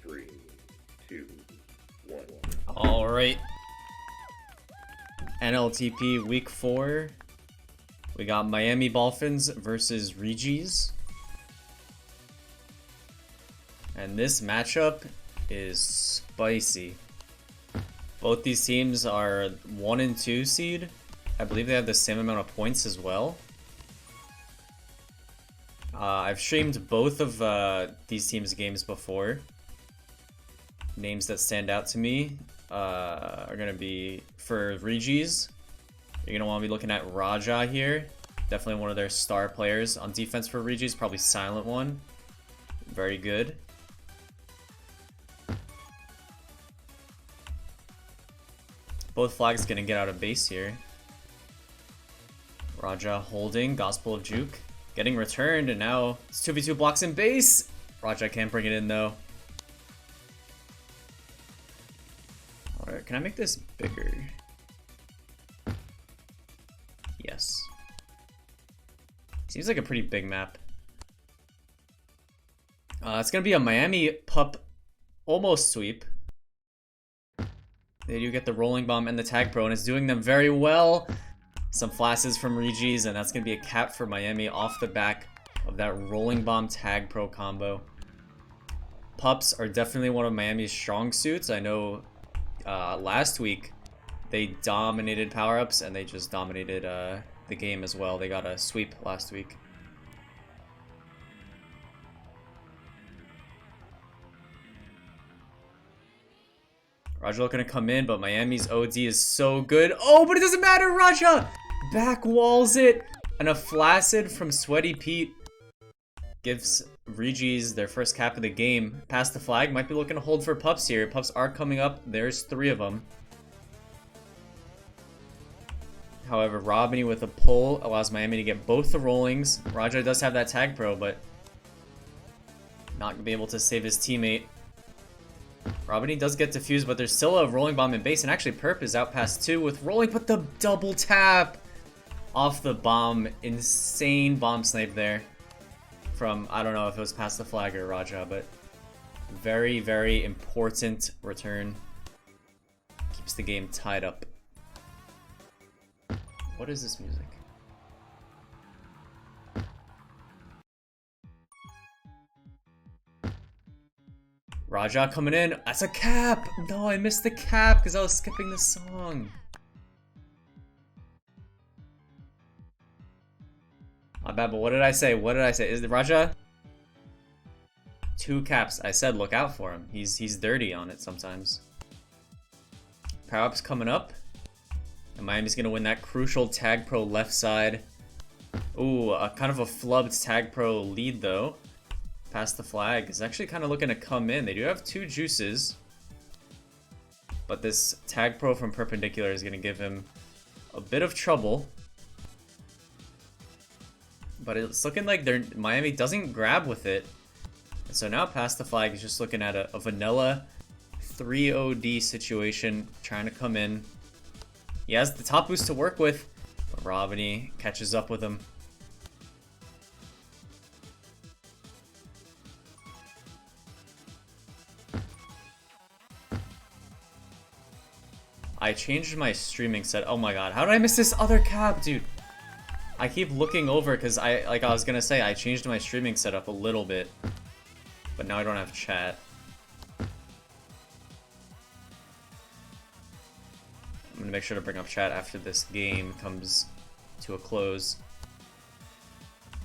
3, 2, 1. Alright. NLTP week 4. We got Miami Ballphins versus Regis. And this matchup is spicy. Both these teams are 1 and 2 seed. I believe they have the same amount of points as well. I've streamed both of these teams' games before. Names that stand out to me are going to be, for Regis, you're going to want to be looking at Raja here. Definitely one of their star players on defense for Regis, probably silent one. Very good. Both flags going to get out of base here. Raja holding, Gospel of Juke. Getting returned, and now it's 2v2 blocks in base. Raja can't bring it in though. Alright, can I make this bigger? Yes. Seems like a pretty big map. It's gonna be a Miami pup almost sweep. They do get the rolling bomb and the tag pro, and it's doing them very well. Some flashes from Regis, and that's going to be a cap for Miami off the back of that rolling bomb tag pro combo. Pups are definitely one of Miami's strong suits. I know last week they dominated power-ups, and they just dominated the game as well. They got a sweep last week. Raja looking to come in, but Miami's OD is so good. Oh, but it doesn't matter, Raja! Back walls it! And a flaccid from Sweaty Pete gives Regis their first cap of the game. Past the flag, might be looking to hold for Pups here. Pups are coming up. There's 3 of them. However, Robiny with a pull allows Miami to get both the rollings. Raja does have that tag pro, but not going to be able to save his teammate. Robiny does get defused, but there's still a rolling bomb in base, and actually Perp is out past 2 with rolling, but the double tap off the bomb. Insane bomb snipe there from, I don't know if it was past the flag or Raja, but very, very important return. Keeps the game tied up. What is this music? Raja coming in. That's a cap! No, I missed the cap because I was skipping the song. My bad, but what did I say? What did I say? Is it Raja? 2 caps. I said look out for him. He's dirty on it sometimes. Power-up's coming up. And Miami's going to win that crucial tag pro left side. Ooh, a kind of a flubbed tag pro lead though. Past the flag is actually kind of looking to come in. They do have 2 juices, but this tag pro from Perpendicular is going to give him a bit of trouble. But it's looking like Miami doesn't grab with it. And so now past the flag is just looking at a vanilla 3 OD situation, trying to come in. He has the top boost to work with, but Robiny catches up with him. I changed my streaming set. Oh my god, how did I miss this other cap, dude? I keep looking over because I was gonna say, I changed my streaming setup a little bit, but now I don't have chat. I'm gonna make sure to bring up chat after this game comes to a close.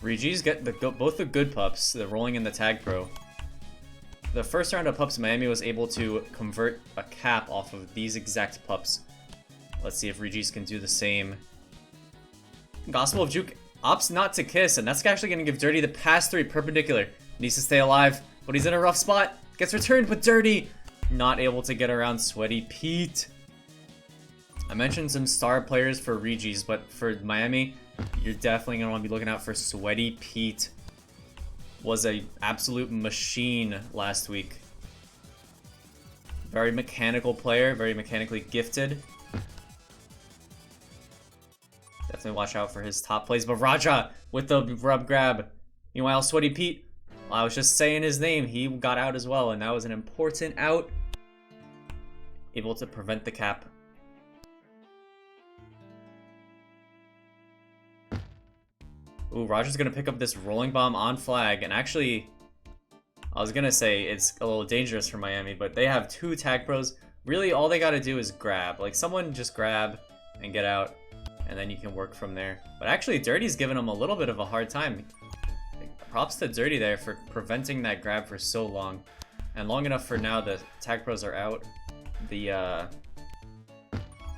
Regis get both the good pups, the rolling and the tag pro. The first round of pups, Miami was able to convert a cap off of these exact pups. Let's see if Regis can do the same. Gospel of Juke opts not to kiss, and that's actually going to give Dirty the past 3 Perpendicular. Needs to stay alive, but he's in a rough spot. Gets returned, but Dirty not able to get around Sweaty Pete. I mentioned some star players for Regis, but for Miami, you're definitely going to want to be looking out for Sweaty Pete. Was a absolute machine last week. Very mechanical player, very mechanically gifted. Definitely watch out for his top plays. But Raja with the rub grab. Meanwhile, Sweaty Pete I was just saying his name. He got out as well, and that was an important out. Able to prevent the cap. Ooh, Roger's gonna pick up this rolling bomb on flag, and actually, I was gonna say it's a little dangerous for Miami, but they have 2 tag pros. Really, all they gotta do is grab. Like, someone just grab and get out, and then you can work from there. But actually, Dirty's giving them a little bit of a hard time. Props to Dirty there for preventing that grab for so long. And long enough for now the tag pros are out. The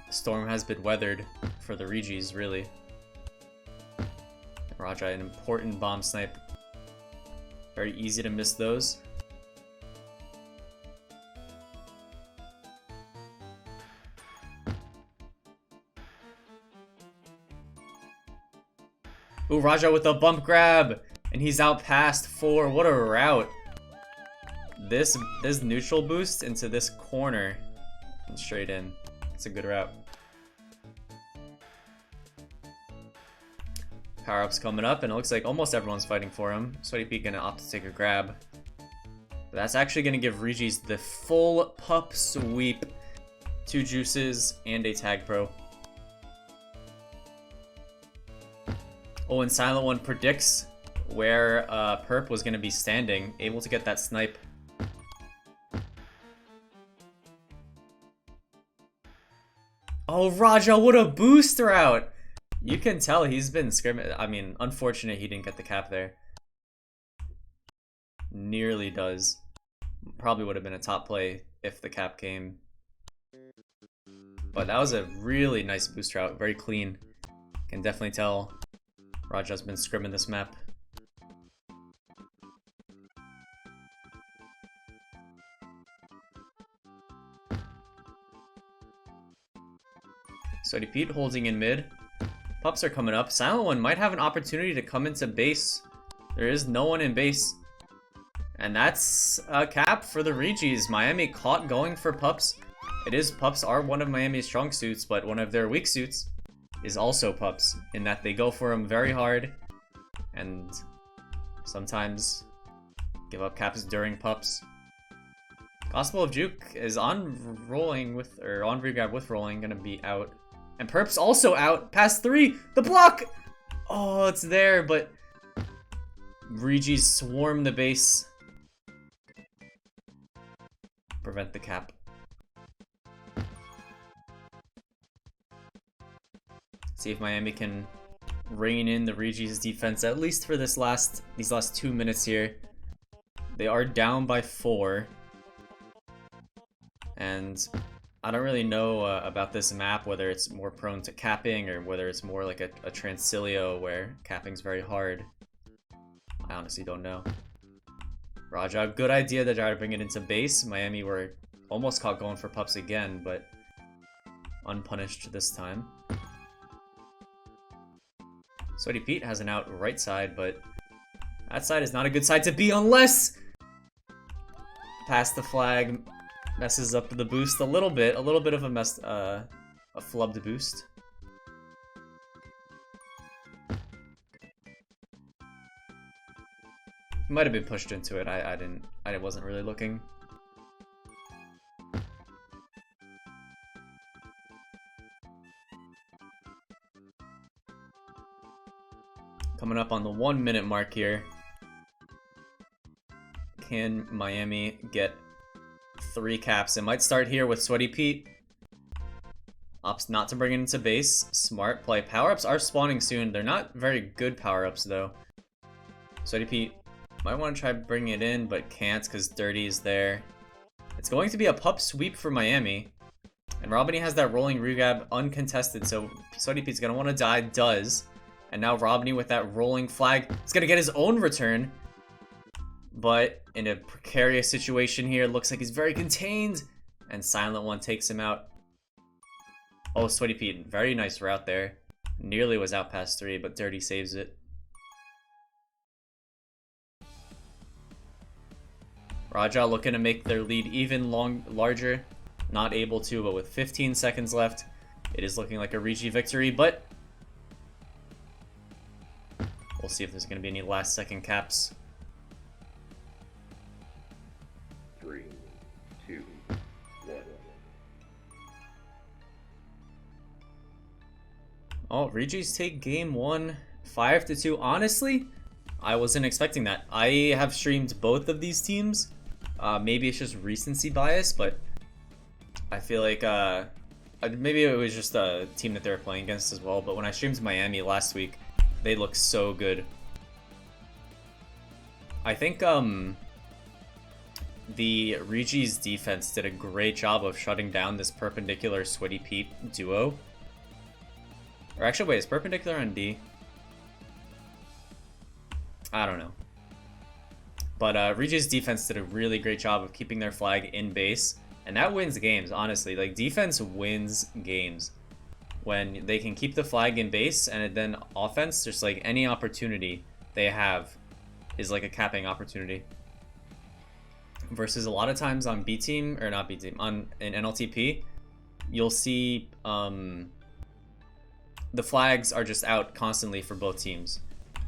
storm has been weathered for the Regis, really. Raja, an important bomb snipe. Very easy to miss those. Ooh, Raja with a bump grab! And he's out past 4. What a route. This neutral boost into this corner and straight in. It's a good route. Power-ups coming up, and it looks like almost everyone's fighting for him. Sweaty Pete gonna opt to take a grab. But that's actually gonna give Regis the full pup sweep. 2 juices and a tag pro. Oh, and Silent One predicts where Perp was going to be standing, able to get that snipe. Oh, Raja, what a boost route! You can tell he's been scrimming. I mean, unfortunate he didn't get the cap there. Nearly does. Probably would have been a top play if the cap came. But that was a really nice boost route, very clean. Can definitely tell Raja's been scrimming this map. Sweaty Pete holding in mid. Pups are coming up. Silent One might have an opportunity to come into base. There is no one in base. And that's a cap for the Regis. Miami caught going for Pups. Pups are one of Miami's strong suits, but one of their weak suits is also Pups, in that they go for them very hard and sometimes give up caps during Pups. Gospel of Juke is on rolling with, or on regrab with rolling, gonna be out. And Perp's also out, past 3, the block! Oh, it's there, but Regis swarm the base. Prevent the cap. See if Miami can rein in the Regis defense, at least for these last 2 minutes here. They are down by 4. And I don't really know about this map, whether it's more prone to capping or whether it's more like a Transilio where capping's very hard. I honestly don't know. Raja, good idea to try to bring it into base. Miami were almost caught going for Pups again, but unpunished this time. Sweaty Pete has an out right side, but that side is not a good side to be unless past the flag messes up the boost a little bit of a flubbed boost. Might have been pushed into it. I wasn't really looking. Coming up on the 1 minute mark here. Can Miami get 3 caps? It might start here with Sweaty Pete. Opts not to bring it into base. Smart play. Power-ups are spawning soon. They're not very good power-ups though. Sweaty Pete might want to try bringing it in, but can't because Dirty is there. It's going to be a pup sweep for Miami. And Robiny has that rolling regrab uncontested, so Sweaty Pete's going to want to die. Does. And now Robiny with that rolling flag is going to get his own return. But in a precarious situation here, looks like he's very contained. And Silent One takes him out. Oh, Sweaty Pete, very nice route there. Nearly was out past 3, but Dirty saves it. Raja looking to make their lead even larger. Not able to, but with 15 seconds left, it is looking like a Regi victory, but we'll see if there's going to be any last second caps. Oh, Regi's take game 1, 5-2. Honestly, I wasn't expecting that. I have streamed both of these teams. Maybe it's just recency bias, but I feel like maybe it was just a team that they were playing against as well. But when I streamed Miami last week, they looked so good. I think the Regi's defense did a great job of shutting down this Perpendicular Sweaty Pete duo. Or actually, wait, is Perpendicular on D? I don't know. But Regi's defense did a really great job of keeping their flag in base. And that wins games, honestly. Like, defense wins games. When they can keep the flag in base, and then offense, just like any opportunity they have is like a capping opportunity. Versus a lot of times on B team, or not B team, in NLTP, you'll see the flags are just out constantly for both teams.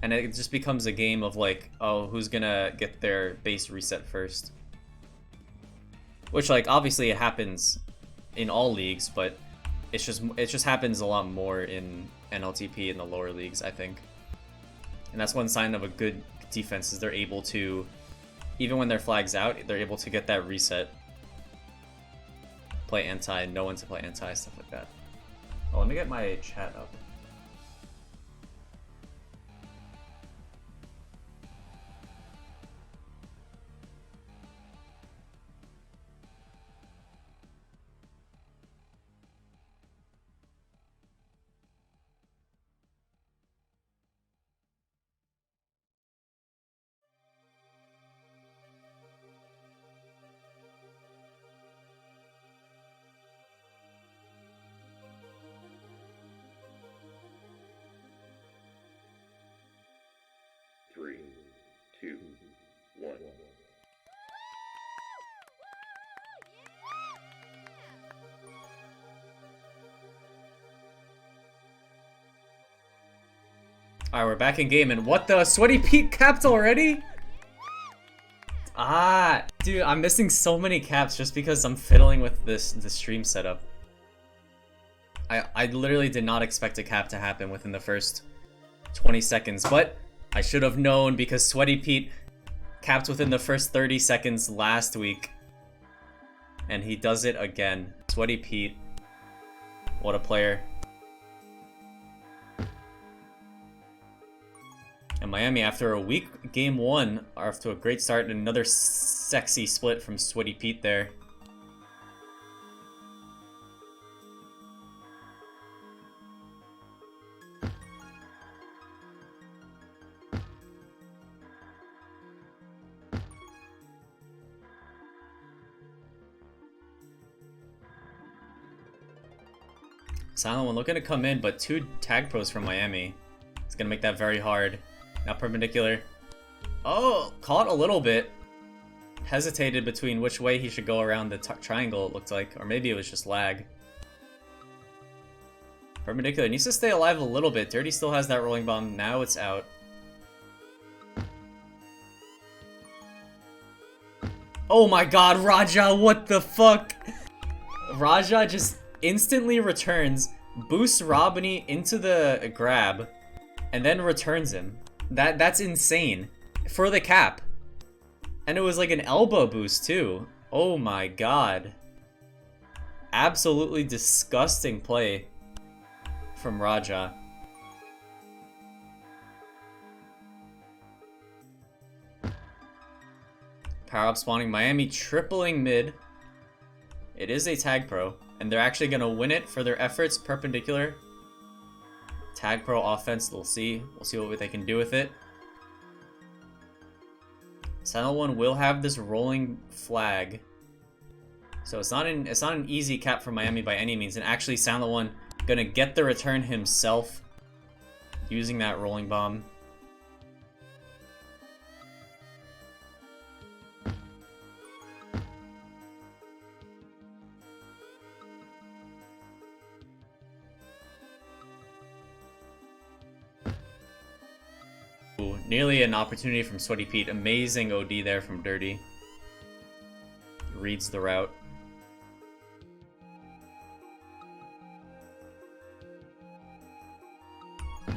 And it just becomes a game of like, oh, who's gonna get their base reset first? Which, like, obviously it happens in all leagues, but it just happens a lot more in NLTP in the lower leagues, I think. And that's one sign of a good defense, is they're able to, even when their flag's out, they're able to get that reset. Play anti, know when to play anti, stuff like that. Oh, let me get my chat up. Three, two, one. Alright, we're back in game, and what the? Sweaty Pete capped already? Ah, dude, I'm missing so many caps just because I'm fiddling with the stream setup. I literally did not expect a cap to happen within the first 20 seconds, but I should have known because Sweaty Pete capped within the first 30 seconds last week. And he does it again. Sweaty Pete. What a player. And Miami, after a weak game 1, are off to a great start, and another sexy split from Sweaty Pete there. Silent One looking to come in, but 2 tag pros from Miami. It's gonna make that very hard. Now Perpendicular. Oh, caught a little bit. Hesitated between which way he should go around the triangle, it looked like. Or maybe it was just lag. Perpendicular needs to stay alive a little bit. Dirty still has that rolling bomb. Now it's out. Oh my god, Raja, what the fuck? Raja just instantly returns, boosts Robiny into the grab, and then returns him. That's insane. For the cap. And it was like an elbow boost too. Oh my god. Absolutely disgusting play from Raja. Power up spawning Miami, tripling mid. It is a tag pro, and they're actually gonna win it for their efforts. Perpendicular. Tag pro offense, we'll see. We'll see what they can do with it. Silent One will have this rolling flag. So it's not an easy cap for Miami by any means, and actually Silent One gonna get the return himself using that rolling bomb. Ooh, nearly an opportunity from Sweaty Pete. Amazing OD there from Dirty. Reads the route.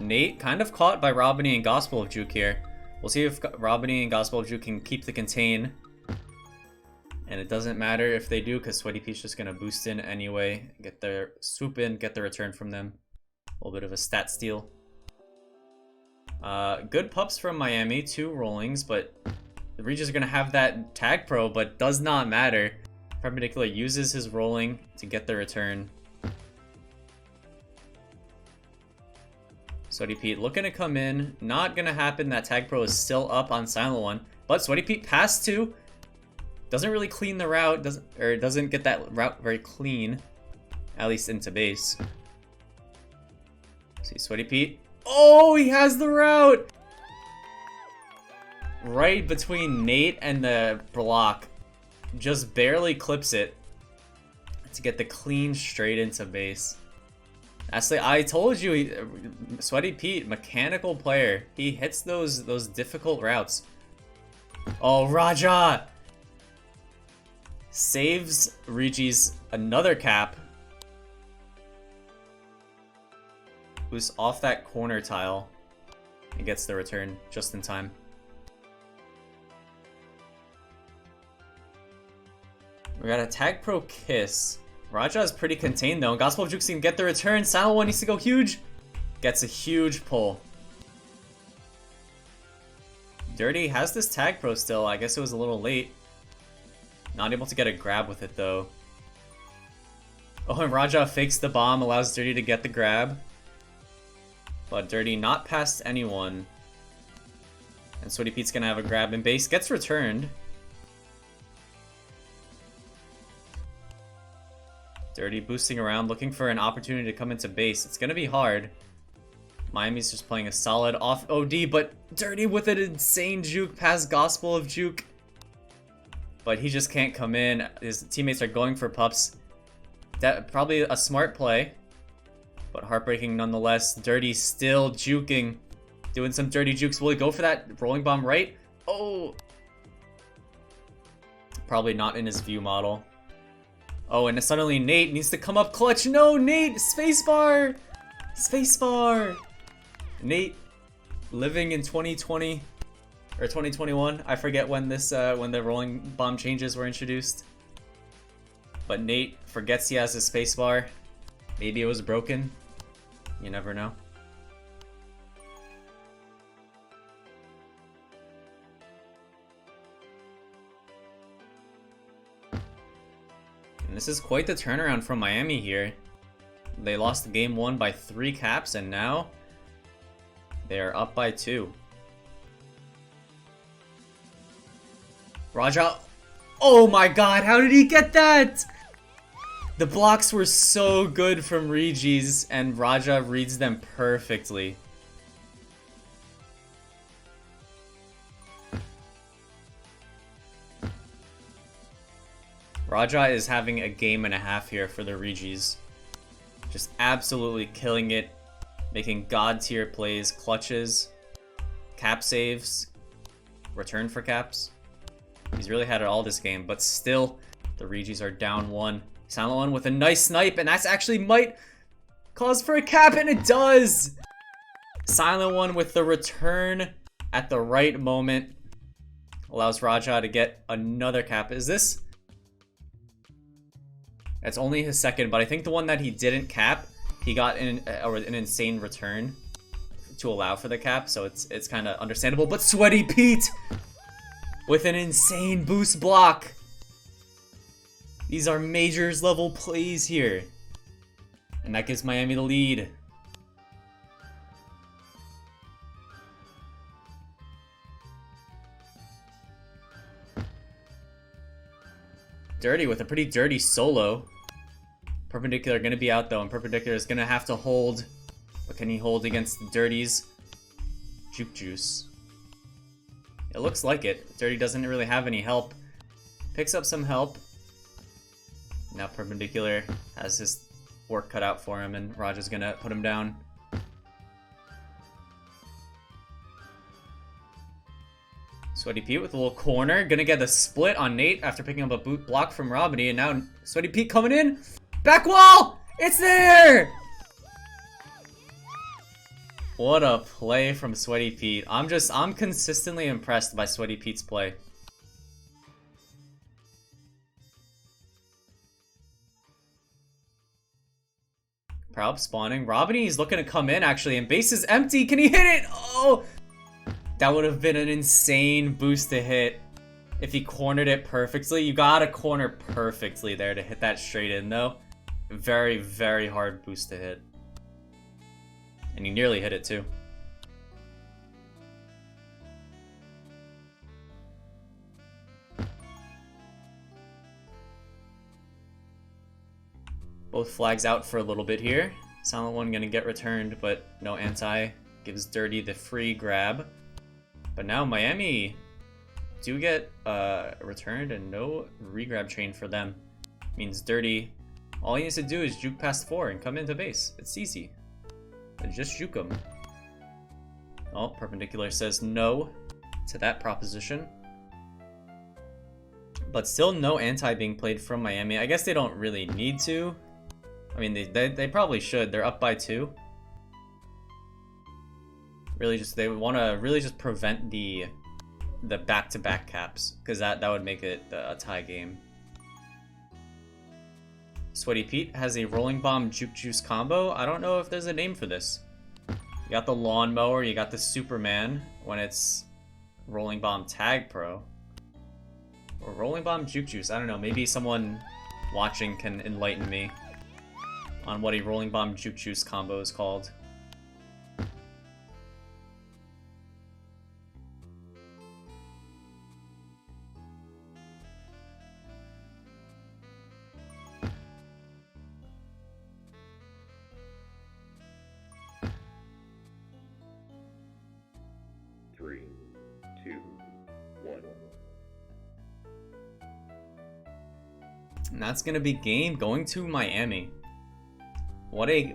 Nate kind of caught by Robiny and Gospel of Juke here. We'll see if Robiny and Gospel of Juke can keep the contain. And it doesn't matter if they do, because Sweaty Pete's just going to boost in anyway. Get their swoop in, get the return from them. A little bit of a stat steal. Good pups from Miami, 2 rollings, but the Regis are going to have that tag pro, but does not matter. Perpendicular uses his rolling to get the return. Sweaty Pete looking to come in. Not going to happen. That tag pro is still up on Silent One. But Sweaty Pete passed 2. Doesn't really clean the route. Doesn't get that route very clean. At least into base. See Sweaty Pete. Oh, he has the route! Right between Nate and the block. Just barely clips it to get the clean straight into base. Actually, I told you, Sweaty Pete, mechanical player. He hits those difficult routes. Oh, Raja! Saves Regis another cap. Who's off that corner tile and gets the return just in time. We got a tag pro kiss. Raja is pretty contained though. Gospel of Juke can get the return. Silent One needs to go huge. Gets a huge pull. Dirty has this tag pro still. I guess it was a little late. Not able to get a grab with it though. Oh, and Raja fakes the bomb, allows Dirty to get the grab. But Dirty not past anyone. And Sweaty Pete's gonna have a grab in base. Gets returned. Dirty boosting around, looking for an opportunity to come into base. It's gonna be hard. Miami's just playing a solid off OD, but Dirty with an insane juke past Gospel of Juke. But he just can't come in. His teammates are going for pups. That probably a smart play. But heartbreaking nonetheless. Dirty still juking. Doing some dirty jukes. Will he go for that rolling bomb right? Oh! Probably not in his view model. Oh, and suddenly Nate needs to come up clutch. No, Nate! Spacebar! Spacebar! Nate living in 2020 or 2021. I forget when this when the rolling bomb changes were introduced. But Nate forgets he has his spacebar. Maybe it was broken. You never know. And this is quite the turnaround from Miami here. They lost game 1 by 3 caps, and now they are up by 2. Raja. Oh my god, how did he get that? The blocks were so good from Regis, and Raja reads them perfectly. Raja is having a game and a half here for the Regis. Just absolutely killing it. Making god tier plays, clutches, cap saves, return for caps. He's really had it all this game, but still, the Regis are down 1. Silent One with a nice snipe, and that's actually might cause for a cap, and it does! Silent One with the return at the right moment. Allows Raja to get another cap. Is this? It's only his second, but I think the one that he didn't cap, he got an insane return to allow for the cap, so it's kind of understandable. But Sweaty Pete with an insane boost block. These are majors level plays here. And that gives Miami the lead. Dirty with a pretty dirty solo. Perpendicular going to be out though, and Perpendicular is going to have to hold. What can he hold against the Dirty's Juke Juice? It looks like it. Dirty doesn't really have any help. Picks up some help. Now Perpendicular has his work cut out for him, and Raja's going to put him down. Sweaty Pete with a little corner. Gonna get the split on Nate after picking up a boot block from Robiny, and now Sweaty Pete coming in. Back wall! It's there! What a play from Sweaty Pete. I'm consistently impressed by Sweaty Pete's play. Proud spawning. Robiney's looking to come in actually, and base is empty. Can he hit it? Oh! That would have been an insane boost to hit if he cornered it perfectly. You gotta corner perfectly there to hit that straight in though. Very, very hard boost to hit. And he nearly hit it too. Both flags out for a little bit here. Silent one gonna get returned, but no anti. Gives Dirty the free grab. But now Miami do get returned and no regrab chain for them. Means Dirty, all he needs to do is juke past 4 and come into base. It's easy. And just juke him. Oh, Perpendicular says no to that proposition. But still no anti being played from Miami. I guess they don't really need to. I mean, they probably should. They're up by 2. Really just, they want to really just prevent the back-to-back caps, because that would make it a tie game. Sweaty Pete has a Rolling Bomb Juke Juice combo. I don't know if there's a name for this. You got the Lawnmower, you got the Superman when it's Rolling Bomb Tag Pro. Or Rolling Bomb Juke Juice, I don't know. Maybe someone watching can enlighten me on what a Rolling Bomb Juke Juice combo is called. Three, two, one. And that's gonna be game going to Miami. What a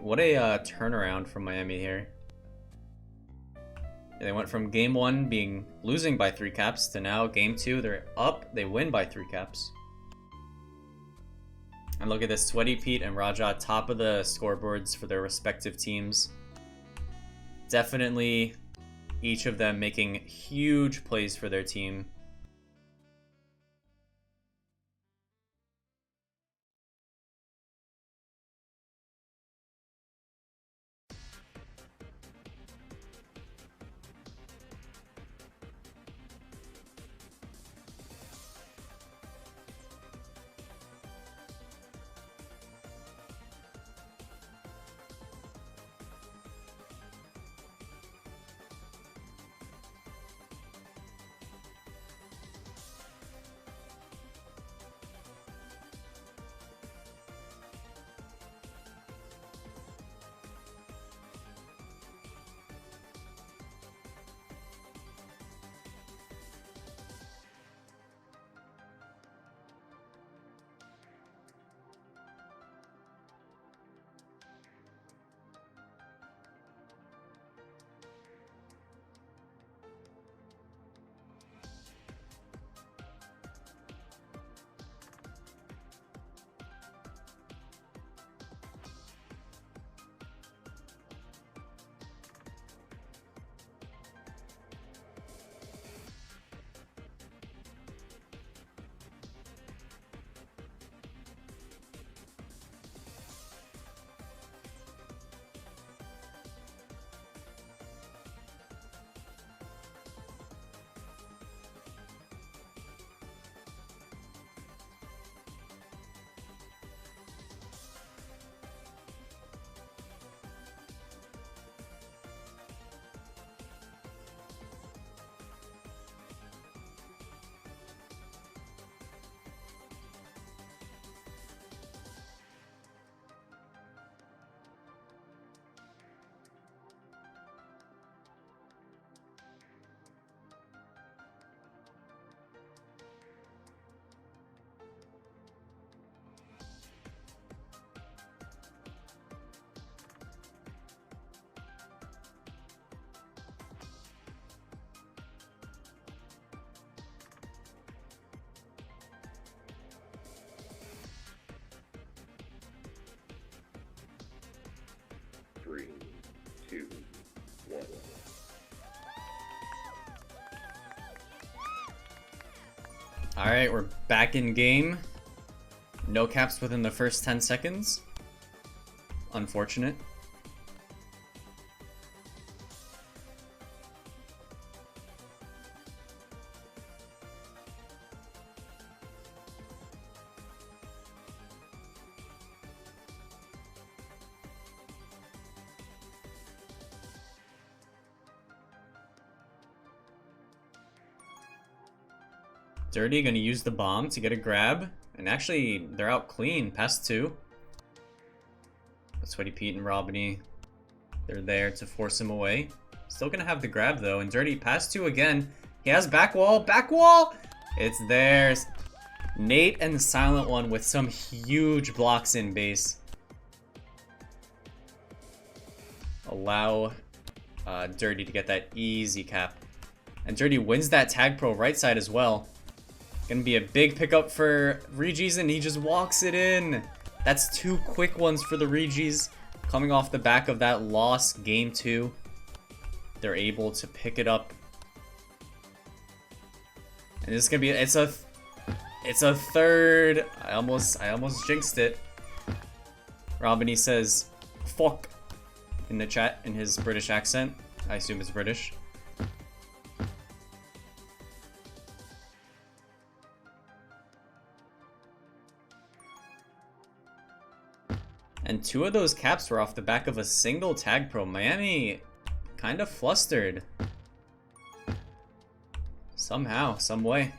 turnaround from Miami here. They went from game 1 being losing by 3 caps to now game 2 they're up, they win by 3 caps. And look at this, Sweaty Pete and Raja top of the scoreboards for their respective teams. Definitely each of them making huge plays for their team. Three, two, 1. Alright, we're back in game. No caps within the first 10 seconds. Unfortunate. Dirty gonna use the bomb to get a grab. And actually, they're out clean, past 2. Sweaty Pete and Robiny, they're there to force him away. Still gonna have the grab though, and Dirty past 2 again. He has back wall, back wall! It's theirs. Nate and the Silent One with some huge blocks in base. Allow Dirty to get that easy cap. And Dirty wins that tag pro right side as well. Gonna be a big pickup for Regis, and he just walks it in. That's 2 quick ones for the Regis. Coming off the back of that loss game 2. They're able to pick it up. And this is gonna be it's a third. I almost jinxed it. Robiny says fuck in the chat in his British accent. I assume it's British. And 2 of those caps were off the back of a single tag pro. Miami kind of flustered. Somehow, some way.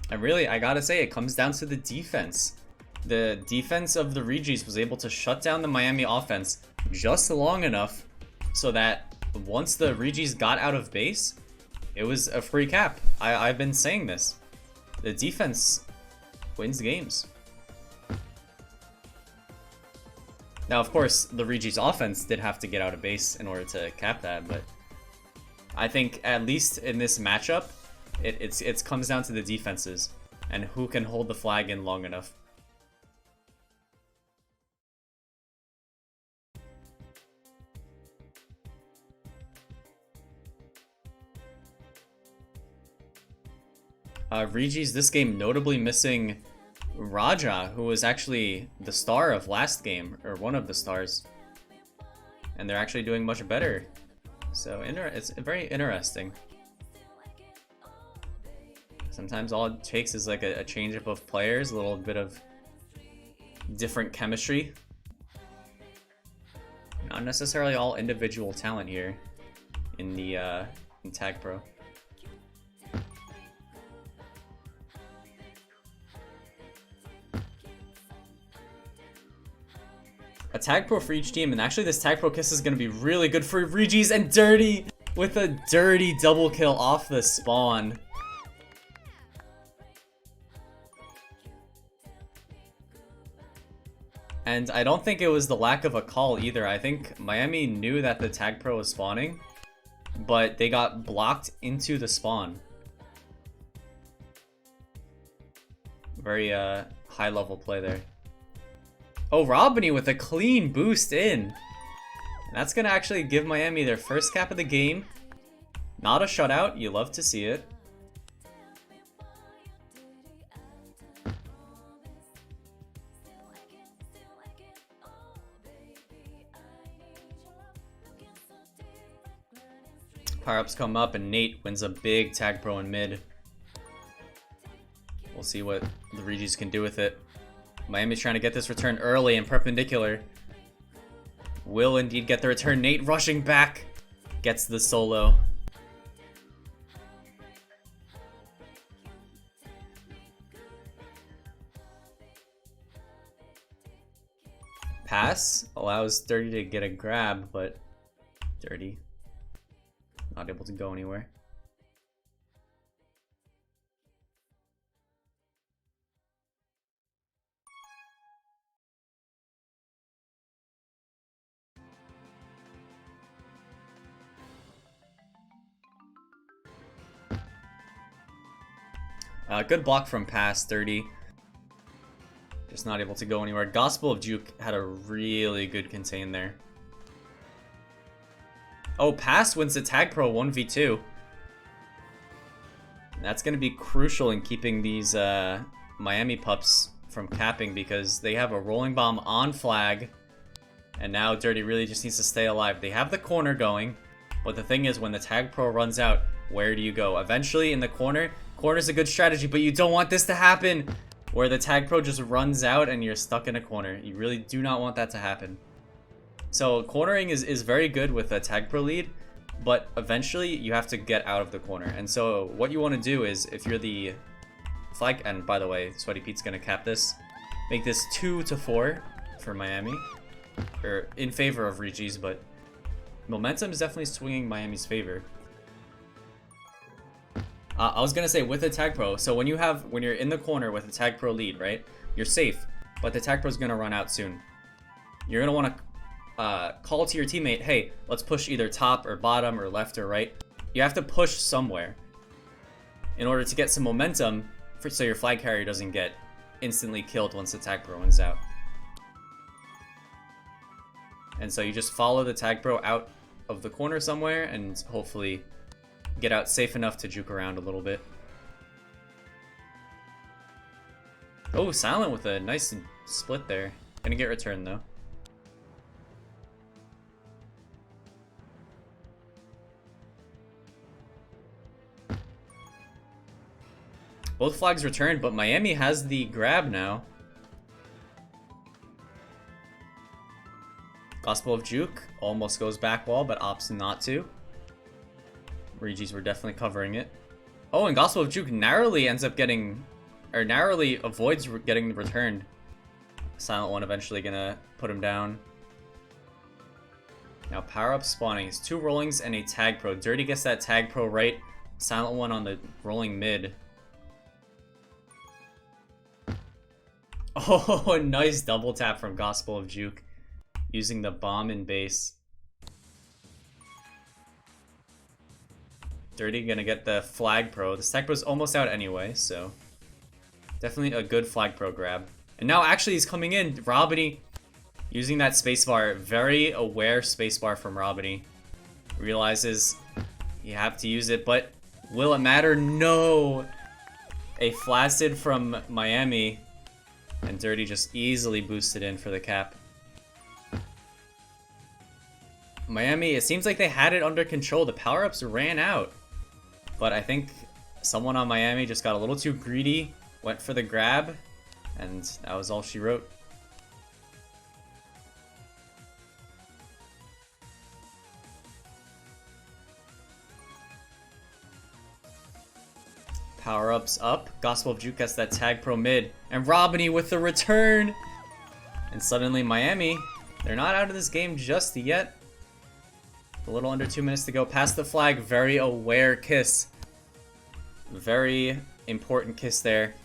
And really, I gotta say, it comes down to the defense. The defense of the Regis was able to shut down the Miami offense just long enough so that once the Regis got out of base, it was a free cap. I've been saying this. The defense wins games. Now, of course, the Regis offense did have to get out of base in order to cap that, but I think at least in this matchup, it comes down to the defenses and who can hold the flag in long enough. Regis this game notably missing Raja, who was actually the star of last game, or one of the stars. And they're actually doing much better. So it's very interesting. Sometimes all it takes is like a change up of players, a little bit of different chemistry. Not necessarily all individual talent here in the in Tag Pro. A tag pro for each team, and actually this tag pro kiss is going to be really good for Regis, and Dirty with a dirty double kill off the spawn. And I don't think it was the lack of a call either. I think Miami knew that the tag pro was spawning, but they got blocked into the spawn. Very high level play there. Oh, Robiny with a clean boost in. That's gonna actually give Miami their first cap of the game. Not a shutout, you love to see it. Power-ups come up and Nate wins a big tag pro in mid. We'll see what the Regis can do with it. Miami's trying to get this return early and perpendicular. Will indeed get the return. Nate rushing back. Gets the solo. Pass allows Dirty to get a grab, but Dirty not able to go anywhere. Good block from Pass, Dirty. Just not able to go anywhere. Gospel of Juke had a really good contain there. Oh, Pass wins the Tag Pro 1v2. That's going to be crucial in keeping these Miami pups from capping because they have a rolling bomb on flag. And now Dirty really just needs to stay alive. They have the corner going. But the thing is, when the Tag Pro runs out, where do you go? Eventually, in the corner. Corner's a good strategy, but you don't want this to happen. Where the Tag Pro just runs out and you're stuck in a corner. You really do not want that to happen. So cornering is very good with a Tag Pro lead, but eventually you have to get out of the corner. And so what you want to do is, if you're the flag, and by the way, Sweaty Pete's going to cap this, make this 2-4 for Miami, or in favor of Regis, but momentum is definitely swinging Miami's favor. I was gonna say with a Tag Pro, so when you're in the corner with a Tag Pro lead, right? You're safe, but the Tag Pro's gonna run out soon. You're gonna want to call to your teammate, hey, let's push either top or bottom or left or right. You have to push somewhere in order to get some momentum, so your flag carrier doesn't get instantly killed once the Tag Pro runs out. And so you just follow the Tag Pro out of the corner somewhere and hopefully get out safe enough to juke around a little bit. Oh, Silent with a nice split there. Gonna get returned though. Both flags returned, but Miami has the grab now. Gospel of Juke almost goes back wall, but opts not to. Regis were definitely covering it. Oh, and Gospel of Juke narrowly ends up getting, or narrowly avoids getting returned. Silent One eventually gonna put him down. Now power up spawning. It's 2 rollings and a Tag Pro. Dirty gets that Tag Pro right. Silent One on the rolling mid. Oh, a nice double tap from Gospel of Juke, using the bomb in base. Dirty gonna get the Flag Pro. The Tag Pro's almost out anyway, so definitely a good Flag Pro grab. And now actually he's coming in. Robiny using that spacebar. Very aware spacebar from Robiny. Realizes you have to use it, but will it matter? No! A Flaccid from Miami. And Dirty just easily boosted in for the cap. Miami, it seems like they had it under control. The power-ups ran out. But I think someone on Miami just got a little too greedy, went for the grab, and that was all she wrote. Power-ups up. Gospel of Juke gets that Tag Pro mid. And Robiny with the return! And suddenly Miami, they're not out of this game just yet. A little under 2 minutes to go. Past the flag. Very aware kiss. Very important kiss there.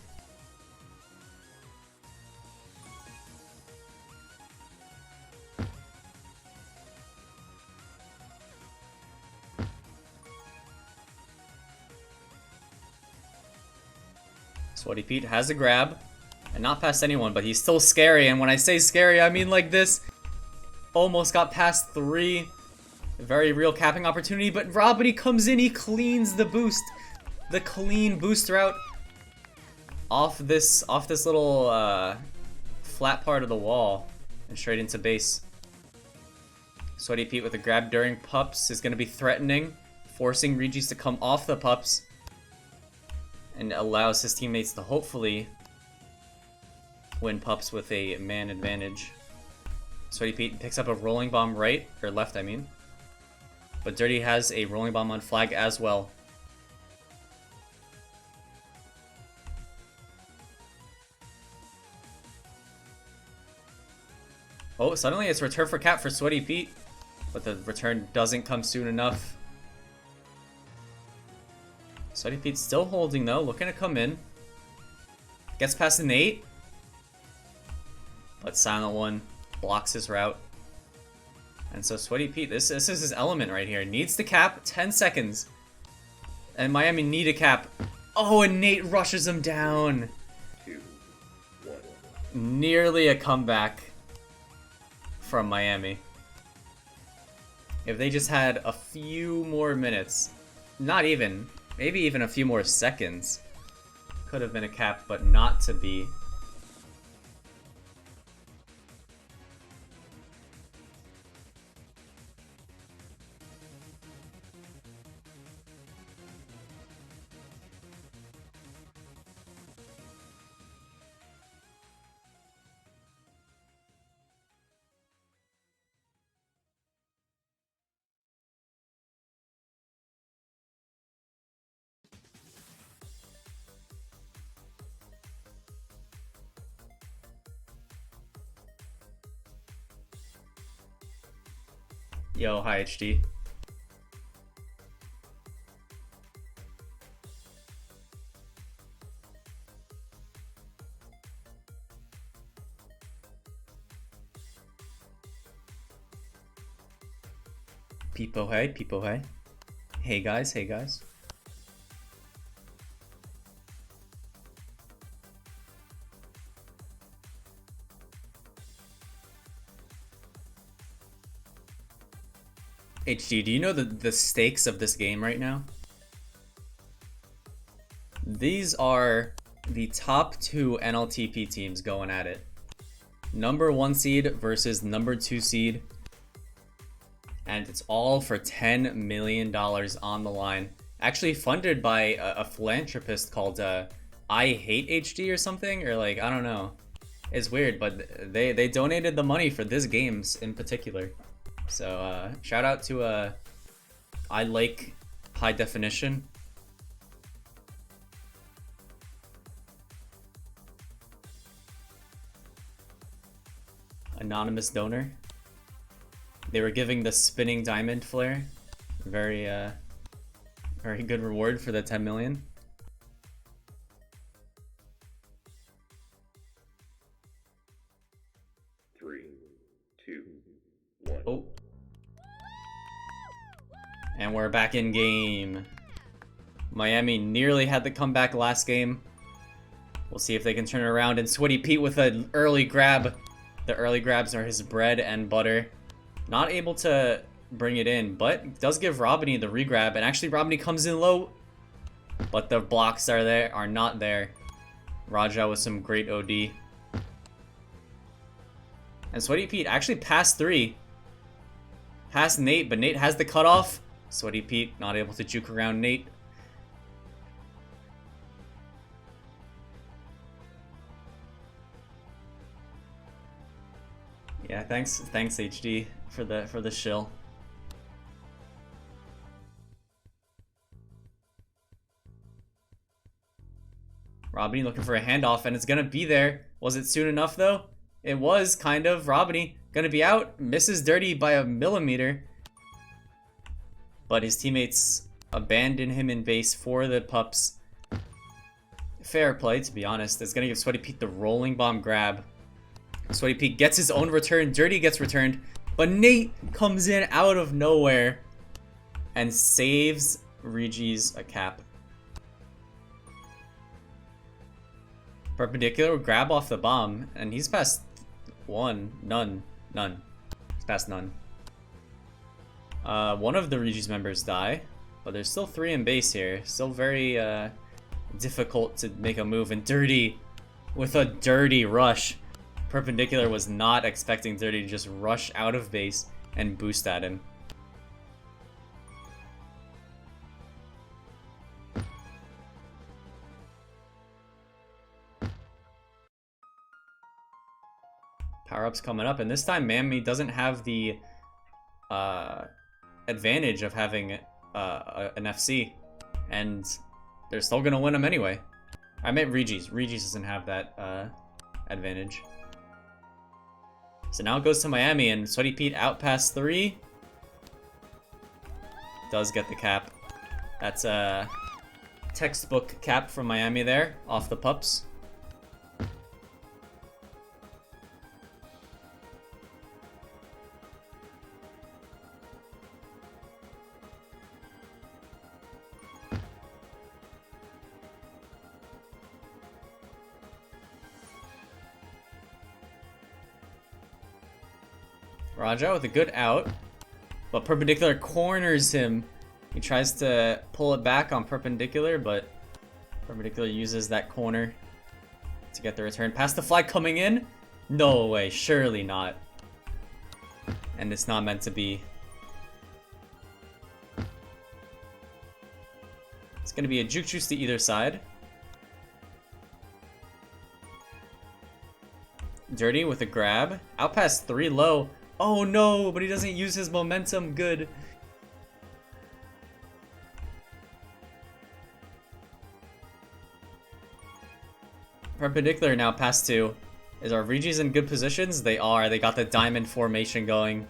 Sweaty Pete has a grab. And not past anyone, but he's still scary. And when I say scary, I mean like this. Almost got past 3. Very real capping opportunity, but Robiny comes in, he cleans the boost. The clean boost route off this little flat part of the wall and straight into base. Sweaty Pete with a grab during pups is going to be threatening, forcing Regis to come off the pups and allows his teammates to hopefully win pups with a man advantage. Sweaty Pete picks up a rolling bomb right, or left I mean. But Dirty has a rolling bomb on flag as well. Oh, suddenly it's return for cap for Sweaty Pete. But the return doesn't come soon enough. Sweaty Pete's still holding though, looking to come in. Gets past an 8. But Silent One blocks his route. And so Sweaty Pete, this is his element right here. Needs to cap, 10 seconds. And Miami need a cap. Oh, and Nate rushes him down. 2, 1. nearly a comeback from Miami. If they just had a few more minutes, not even, maybe even a few more seconds, could have been a cap, but not to be. Yo, hi HD. Peepo hey, peepo hey. Hey guys, hey guys. HD, do you know the stakes of this game right now? These are the top 2 NLTP teams going at it. Number 1 seed versus number 2 seed. And it's all for $10 million on the line. Actually funded by a philanthropist called I Hate HD or something, or like, I don't know. It's weird, but they donated the money for this games in particular. So shout out to I like high definition. Anonymous donor. They were giving the spinning diamond flare. Very very good reward for the 10 million. Three, two, one. Oh. And we're back in game. Miami nearly had the comeback last game. We'll see if they can turn it around. And Sweaty Pete with an early grab. The early grabs are his bread and butter. Not able to bring it in, but does give Robiny the regrab. And actually Robiny comes in low. But the blocks are not there. Raja with some great OD. And Sweaty Pete actually passed 3. Past Nate, but Nate has the cutoff. Sweaty Pete not able to juke around Nate. Yeah, thanks HD for the shill. Robiny looking for a handoff, and it's gonna be there. Was it soon enough though? It was, kind of. Robiny gonna be out. Misses Dirty by a millimeter. But his teammates abandon him in base for the pups. Fair play, to be honest. It's gonna give Sweaty Pete the rolling bomb grab. Sweaty Pete gets his own return. Dirty gets returned. But Nate comes in out of nowhere and saves Regis a cap. Perpendicular will grab off the bomb, and he's past 1. None. He's past none. One of the Regis members die, but there's still 3 in base here. Still very difficult to make a move. And Dirty with a dirty rush. Perpendicular was not expecting Dirty to just rush out of base and boost at him. Power-ups coming up, and this time Miami doesn't have the advantage of having an FC, and they're still gonna win them anyway. I meant Regis. Regis doesn't have that advantage. So now it goes to Miami, and Sweaty Pete out past 3. Does get the cap. That's a textbook cap from Miami there, off the pups. Raja with a good out. But Perpendicular corners him. He tries to pull it back on Perpendicular, but Perpendicular uses that corner to get the return. Pass the flag coming in? No way, surely not. And it's not meant to be. It's gonna be a juke juice to either side. Dirty with a grab. Out past 3 low. Oh no, but he doesn't use his momentum. Good. Perpendicular now past 2. Is our Regis in good positions? They are. They got the diamond formation going.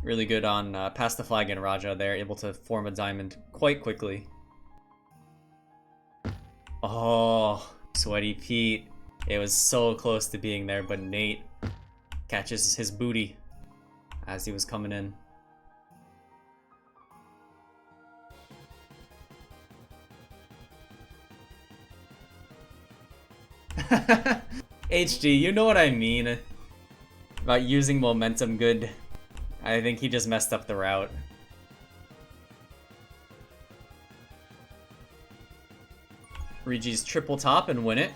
Really good on past the flag and Raja. They're able to form a diamond quite quickly. Oh, Sweaty Pete. It was so close to being there, but Nate catches his booty as he was coming in. HG, you know what I mean about using momentum good. I think he just messed up the route. Regis triple top and win it.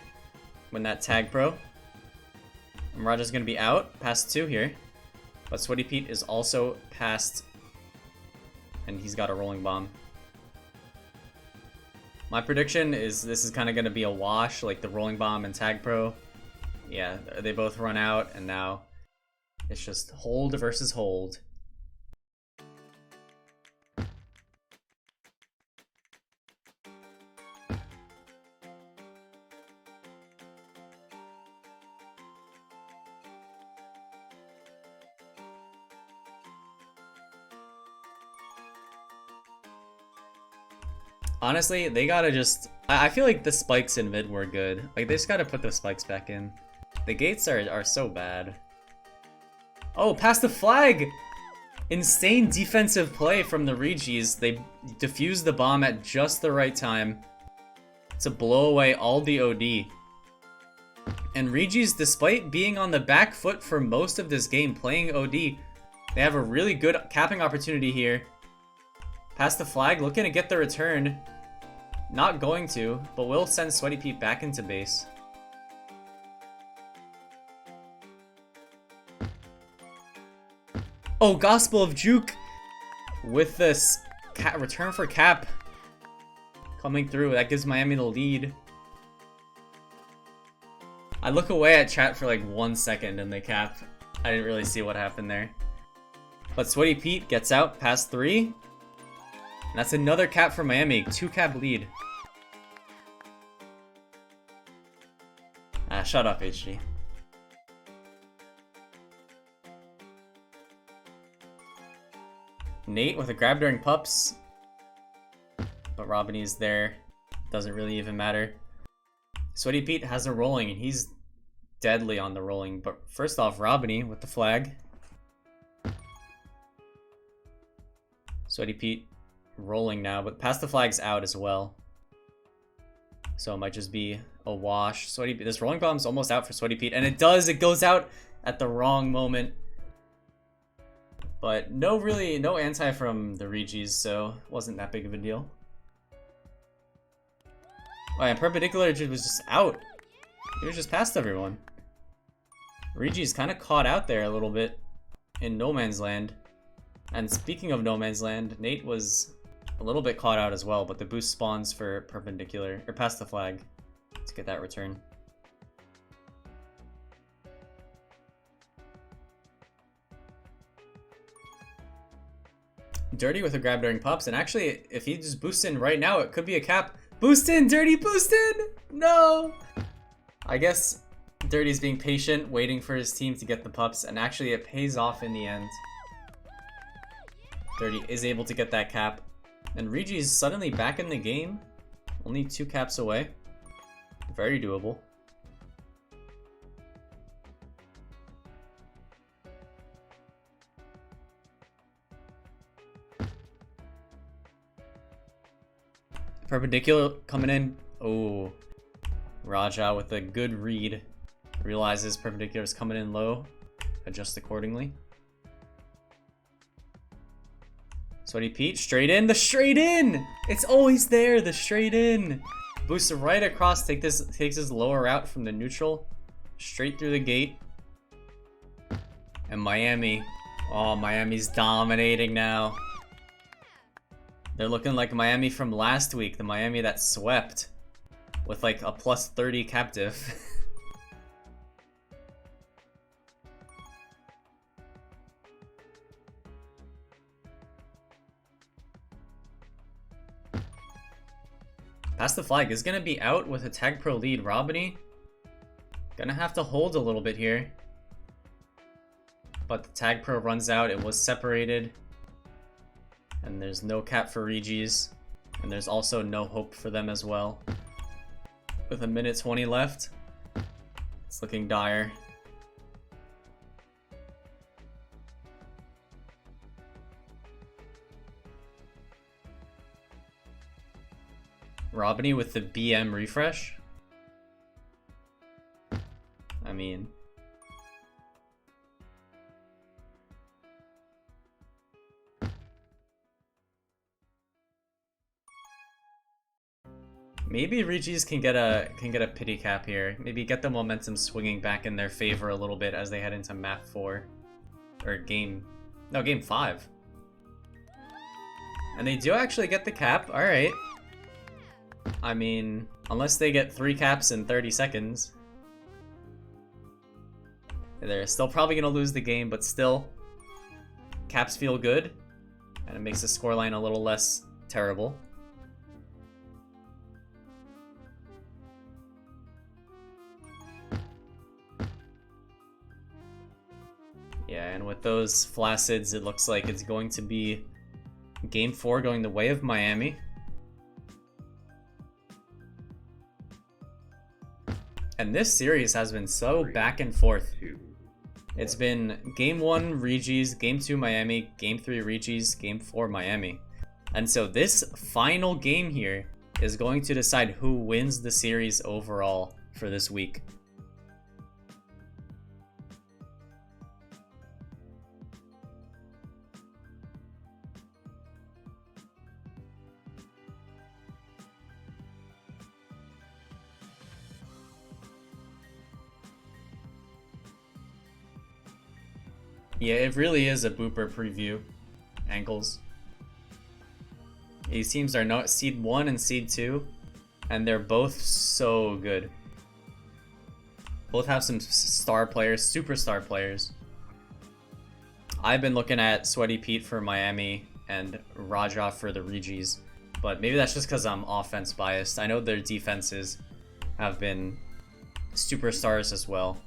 Win that tag pro. And Raja's gonna be out, past 2 here. But Sweaty Pete is also past. And he's got a rolling bomb. My prediction is this is kind of gonna be a wash, like the rolling bomb and tag pro. Yeah, they both run out, and now it's just hold versus hold. Honestly, they gotta just... I feel like the spikes in mid were good. Like, they just gotta put the spikes back in. The gates are so bad. Oh, past the flag! Insane defensive play from the Regis. They defuse the bomb at just the right time to blow away all the OD. And Regis, despite being on the back foot for most of this game, playing OD, they have a really good capping opportunity here. Past the flag, looking to get the return. Not going to, but will send Sweaty Pete back into base. Oh, Gospel of Juke with this return for cap coming through. That gives Miami the lead. I look away at chat for like 1 second and they cap. I didn't really see what happened there. But Sweaty Pete gets out past 3. And that's another cap for Miami. 2 cap lead. Ah, shut up, HG. Nate with a grab during pups. But Robinny's there. Doesn't really even matter. Sweaty Pete has a rolling and he's deadly on the rolling. But first off, Robinny with the flag. Sweaty Pete rolling now, but past the flag's out as well. So it might just be a wash. Sweaty Pete, this rolling bomb's almost out for Sweaty Pete, and it goes out at the wrong moment. But no anti from the Regis, so it wasn't that big of a deal. Oh, and Perpendicular was just out. He was just past everyone. Regis kind of caught out there a little bit in no man's land. And speaking of no man's land, Nate was a little bit caught out as well, but the boost spawns for Perpendicular, or past the flag, to get that return. Dirty with a grab during pops, and actually, if he just boosts in right now, it could be a cap. Boost in, Dirty, boost in! No! I guess Dirty's being patient, waiting for his team to get the pups, and actually it pays off in the end. Dirty is able to get that cap. And Regis suddenly back in the game. Only 2 caps away. Very doable. Perpendicular coming in. Oh. Raja with a good read. Realizes Perpendicular is coming in low. adjust accordingly. Sweaty Pete, straight in, the straight in! It's always there, the straight in! Boosts right across, takes his lower route from the neutral, straight through the gate. And Miami, oh, Miami's dominating now. They're looking like Miami from last week, the Miami that swept with like a plus 30 captive. Pass the flag is gonna be out with a tag pro lead. Robiny gonna have to hold a little bit here. But the tag pro runs out, it was separated. And there's no cap for Regis. And there's also no hope for them as well. With a minute 20 left, it's looking dire. Robiny with the BM refresh. I mean, maybe Regis can get a pity cap here. Maybe get the momentum swinging back in their favor a little bit as they head into map 4 or game 5. And they do actually get the cap. All right. I mean, unless they get 3 caps in 30 seconds. They're still probably going to lose the game, but still, caps feel good. And it makes the scoreline a little less terrible. Yeah, and with those flacids, it looks like it's going to be game 4 going the way of Miami. And this series has been so back and forth. It's been game 1 Regis, game 2 Miami, game 3 Regis, game 4 Miami. And so this final game here is going to decide who wins the series overall for this week. Yeah, it really is a booper preview. Ankles. These teams are not seed 1 and seed 2, and they're both so good. Both have some star players, superstar players. I've been looking at Sweaty Pete for Miami and Raja for the Regis, but maybe that's just because I'm offense biased. I know their defenses have been superstars as well.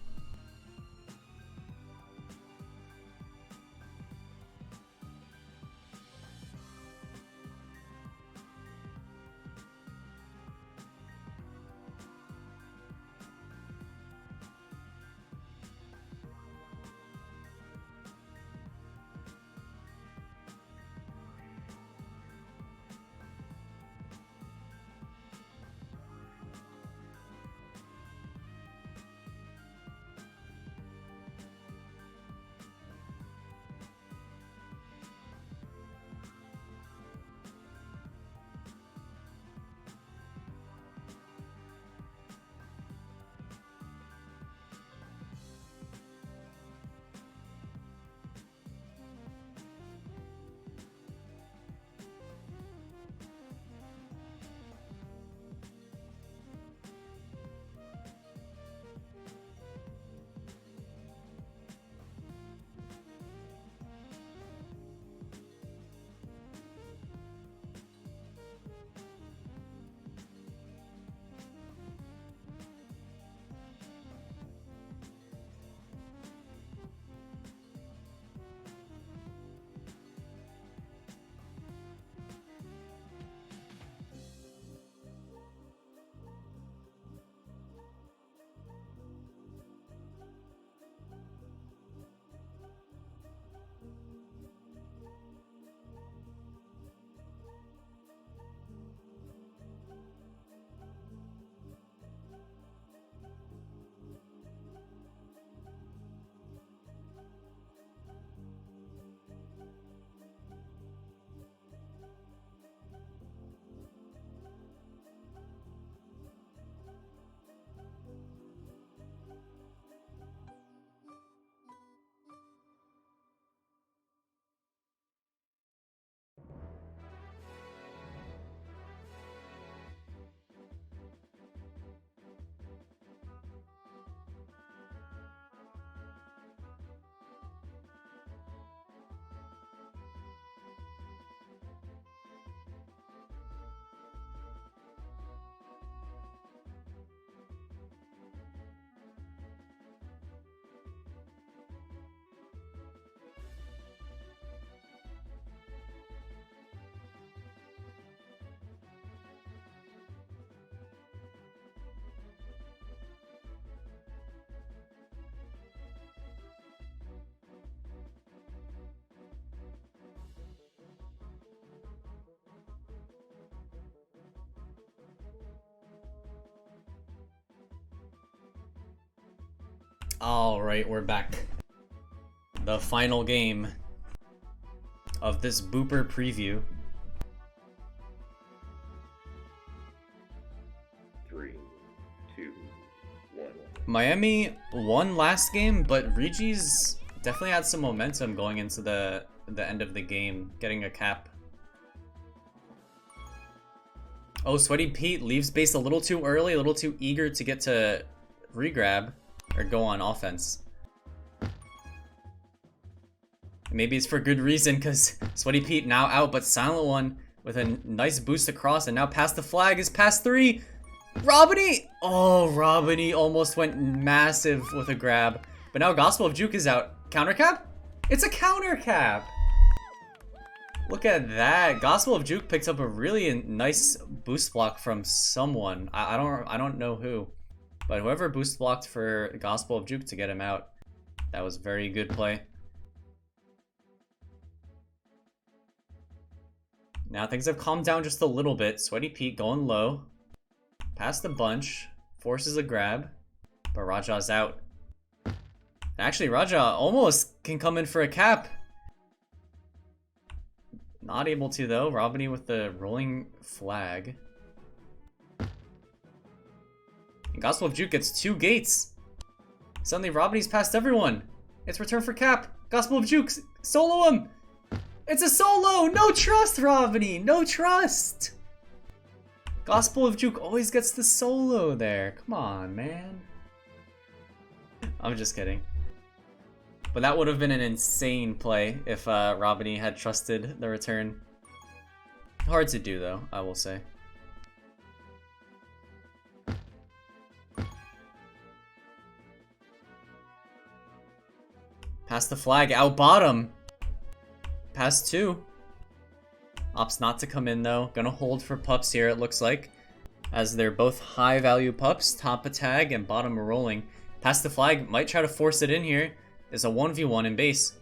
Alright, we're back. The final game of this Booper preview. 3, 2, 1. Miami won last game, but Regi's definitely had some momentum going into the end of the game, getting a cap. Oh, Sweaty Pete leaves base a little too early, a little too eager to get to regrab or go on offense. Maybe it's for good reason, because Sweaty Pete now out, but Silent One with a nice boost across, and now past the flag is past 3. Robiny! Oh, Robiny almost went massive with a grab. But now Gospel of Juke is out. Counter cap? It's a counter cap! Look at that. Gospel of Juke picked up a really nice boost block from someone. I don't know who. But whoever boost blocked for Gospel of Juke to get him out, that was very good play. Now things have calmed down just a little bit. Sweaty Pete going low. Past the bunch. Forces a grab. But Raja's out. Actually, Raja almost can come in for a cap. Not able to though. Robiny with the rolling flag. And Gospel of Juke gets 2 gates. Suddenly Robiny's past everyone. It's return for cap. Gospel of Juke, solo him. It's a solo! No trust, Robiny! No trust! Gospel of Juke always gets the solo there. Come on, man. I'm just kidding. But that would have been an insane play if Robiny had trusted the return. Hard to do, though, I will say. Past the flag, out bottom. Past 2. Opts not to come in though. Gonna hold for pups here, it looks like. As they're both high value pups. Top a tag and bottom a rolling. Past the flag, might try to force it in here. There's a 1v1 in base.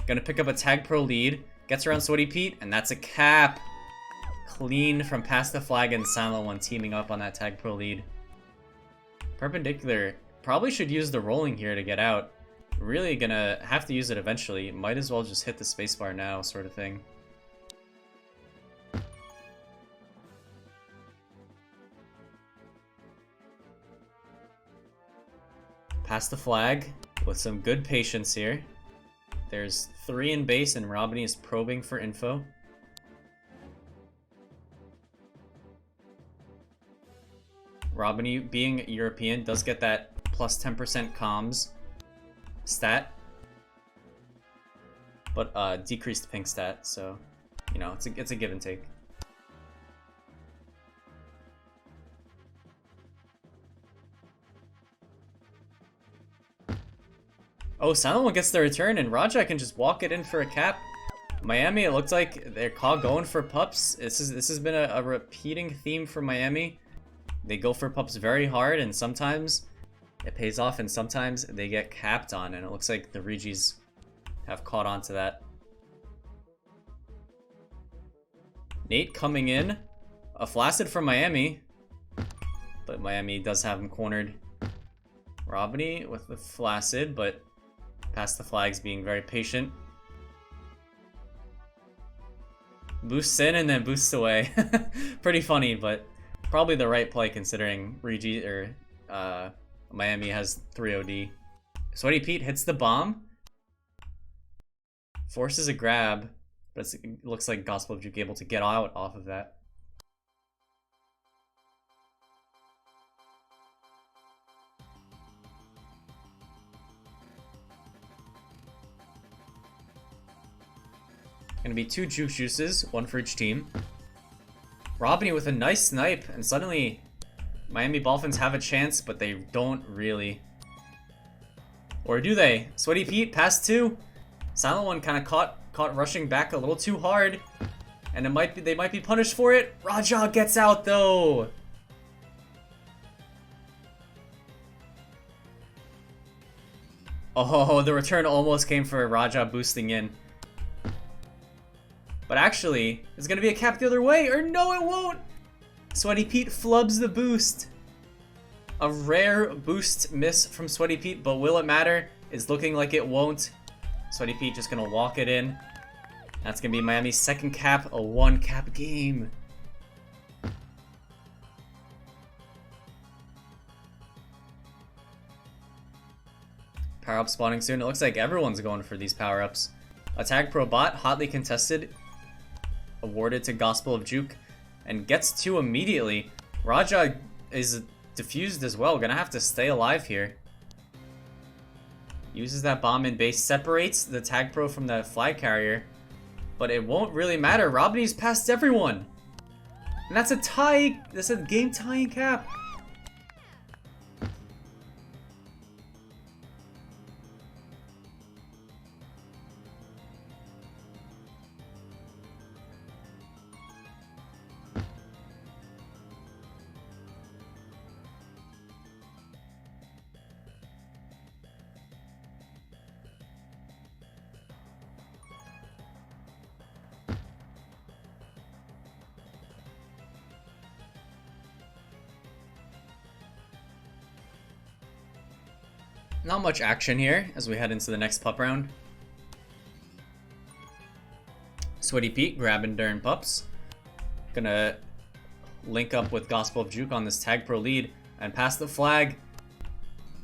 Gonna pick up a tag pro lead. Gets around Sweaty Pete, and that's a cap. Clean from past the flag and Silent One teaming up on that tag pro lead. Perpendicular. Probably should use the rolling here to get out. Really gonna have to use it eventually. Might as well just hit the spacebar now, sort of thing. Past the flag with some good patience here. There's 3 in base and Robiny is probing for info. Robiny, being European, does get that plus 10% comms stat, but decreased ping stat, so you know it's a give and take. Oh, Silent One gets the return, and Raja can just walk it in for a cap. Miami, it looks like they're going for pups. This has been a repeating theme for Miami. They go for pups very hard, and sometimes it pays off, and sometimes they get capped on, and it looks like the Regis have caught on to that. Nate coming in. A Flaccid from Miami, but Miami does have him cornered. Robiny with the Flaccid, but past the flags, being very patient. Boosts in and then boosts away. Pretty funny, but probably the right play considering Regi or Miami has 3 OD. Sweaty Pete hits the bomb. Forces a grab, but it looks like Gospel of Juke able to get out off of that. Gonna be 2 Juke Juices, 1 for each team. Robiny with a nice snipe, and suddenly Miami Ballphins have a chance, but they don't really. Or do they? Sweaty Pete, past 2. Silent One kind of caught rushing back a little too hard, and they might be punished for it. Raja gets out though. Oh, the return almost came for Raja boosting in. But actually, it's gonna be a cap the other way, or no, it won't! Sweaty Pete flubs the boost. A rare boost miss from Sweaty Pete, but will it matter? It's looking like it won't. Sweaty Pete just gonna walk it in. That's gonna be Miami's second cap, a 1-cap game. Power-up spawning soon. It looks like everyone's going for these power-ups. A Tag Pro bot, hotly contested, awarded to Gospel of Juke, and gets 2 immediately. Raja is diffused as well, gonna have to stay alive here. Uses that bomb in base, separates the Tag Pro from the flag carrier, but it won't really matter. Robney's passed everyone, and that's a tie. That's a game-tying cap. Not much action here as we head into the next pup round. Sweaty Pete grabbing Durn pups. Gonna link up with Gospel of Juke on this Tag Pro lead and pass the flag.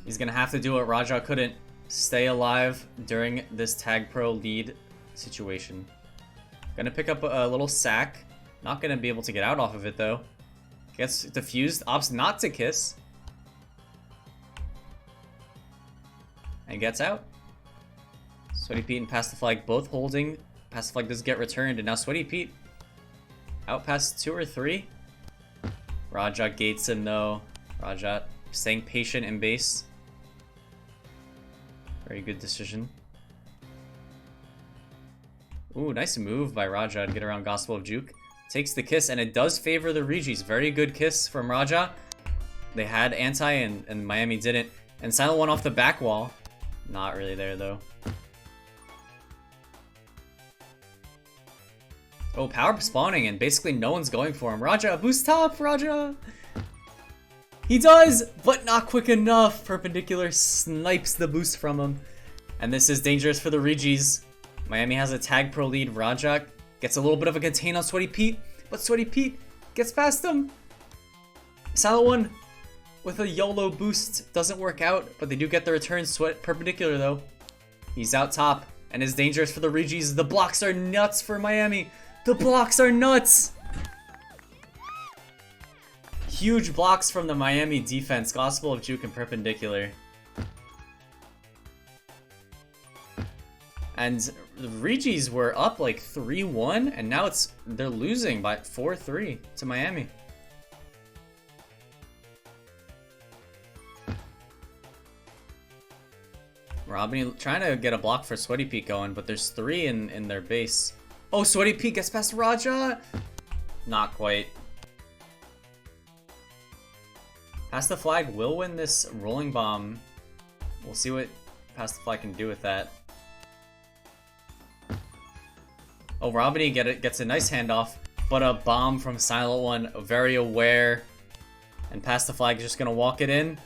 He's gonna have to do what Raja couldn't. Stay alive during this Tag Pro lead situation. Gonna pick up a little sack. Not gonna be able to get out off of it though. Gets diffused, opts not to kiss. And gets out. Sweaty Pete and Pass the Flag both holding. Pass the Flag does get returned, and now Sweaty Pete out past 2 or 3. Raja gates him though. Raja staying patient in base. Very good decision. Ooh, nice move by Raja to get around Gospel of Juke. Takes the kiss, and it does favor the Regis. Very good kiss from Raja. They had anti, and Miami didn't. And Silent One off the back wall. Not really there, though. Oh, power spawning, and basically no one's going for him. Raja, boost top, Raja! He does, but not quick enough. Perpendicular snipes the boost from him. And this is dangerous for the Regis. Miami has a Tag Pro lead. Raja gets a little bit of a contain on Sweaty Pete, but Sweaty Pete gets past him. Silent One with a YOLO boost doesn't work out, but they do get the return. Sweat perpendicular though. He's out top and is dangerous for the Regis. The blocks are nuts for Miami. The blocks are nuts. Huge blocks from the Miami defense. Gospel of Juke and perpendicular. And the Regis were up like 3-1, and now they're losing by 4-3 to Miami. Robin trying to get a block for Sweaty Pete going, but there's 3 in their base. Oh, Sweaty Pete gets past Raja! Not quite. Pass the Flag will win this rolling bomb. We'll see what Pass the Flag can do with that. Oh, Robin gets a nice handoff, but a bomb from Silent One, very aware. And Pass the Flag is just gonna walk it in.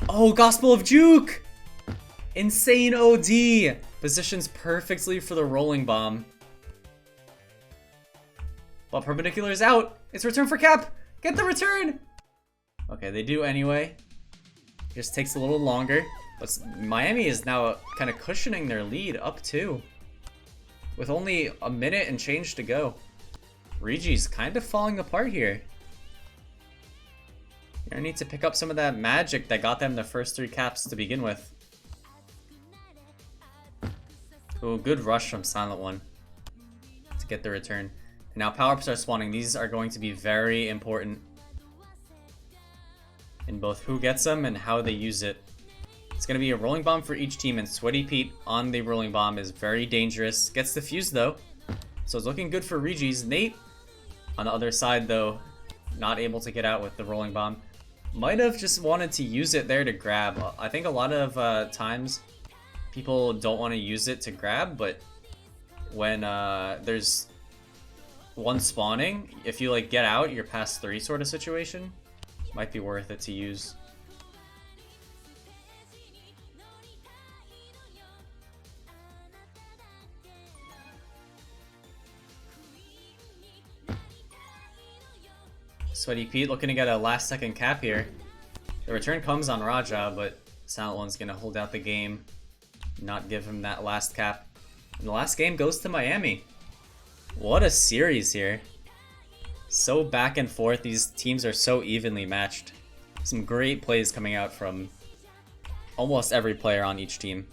Oh, Gospel of Juke! Insane OD! Positions perfectly for the rolling bomb. But perpendicular is out. It's return for cap. Get the return! Okay, they do anyway. Just takes a little longer. But Miami is now kind of cushioning their lead up 2. With only a minute and change to go. Regi's kind of falling apart here. You're gonna need to pick up some of that magic that got them the first 3 caps to begin with. Ooh, good rush from Silent One to get the return. And now power-ups are spawning. These are going to be very important in both who gets them and how they use it. It's going to be a rolling bomb for each team, and Sweaty Pete on the rolling bomb is very dangerous. Gets defused though, so it's looking good for Regis. Nate on the other side though, not able to get out with the rolling bomb. Might have just wanted to use it there to grab. I think a lot of times people don't want to use it to grab, but when there's one spawning, if you like get out, you're past 3 sort of situation, might be worth it to use. Sweaty Pete looking to get a last-second cap here. The return comes on Raja, but Silent One's gonna hold out the game, not give him that last cap. And the last game goes to Miami. What a series here. So back and forth, these teams are so evenly matched. Some great plays coming out from almost every player on each team.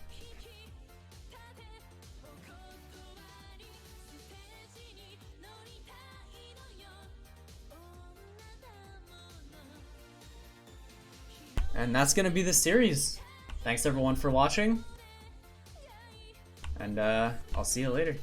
And that's gonna be the series. Thanks everyone for watching. And I'll see you later.